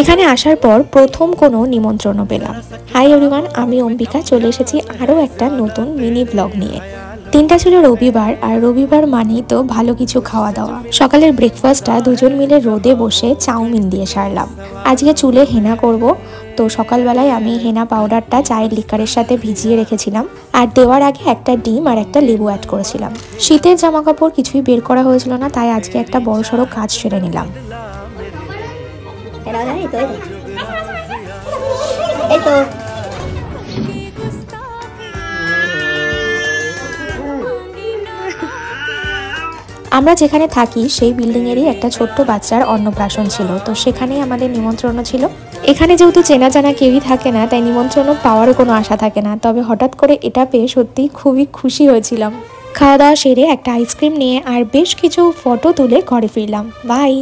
এখানে আসার পর প্রথম কোনো নিমন্ত্রণও পেলাম। হাই এভরিওয়ান, আমি অম্বিকা চলে এসেছি আরও একটা নতুন মিনি ব্লগ নিয়ে। দিনটা ছিল রবিবার, আর রবিবার মানেই তো ভালো কিছু খাওয়া দাওয়া। সকালের ব্রেকফাস্টটা দুজন মিলে রোদে বসে চাউমিন দিয়ে সারলাম। আজকে চুলে হেনা করব, তো সকালবেলায় আমি হেনা পাউডারটা চায়ের লিকারের সাথে ভিজিয়ে রেখেছিলাম, আর দেওয়ার আগে একটা ডিম আর একটা লেবু অ্যাড করেছিলাম। শীতের জামা কাপড় কিছুই বের করা হয়েছিল না, তাই আজকে একটা বড়সড় কাজ সেরে নিলাম। আমরা যেখানে থাকি সেই বিল্ডিংয়েরই একটা ছোট্ট বাচ্চার অন্নপ্রাশন ছিল, তো সেখানেই আমাদের নিমন্ত্রণ ছিল। এখানে যেহেতু চেনা জানা কেউই থাকে না, তাই নিমন্ত্রণ পাওয়ারও কোনো আশা থাকে না। তবে হঠাৎ করে এটা পেয়ে সত্যি খুবই খুশি হয়েছিলাম। খাওয়া দাওয়া সেরে একটা আইসক্রিম নিয়ে আর বেশ কিছু ফটো তুলে ঘরে ফিরলাম। বাই।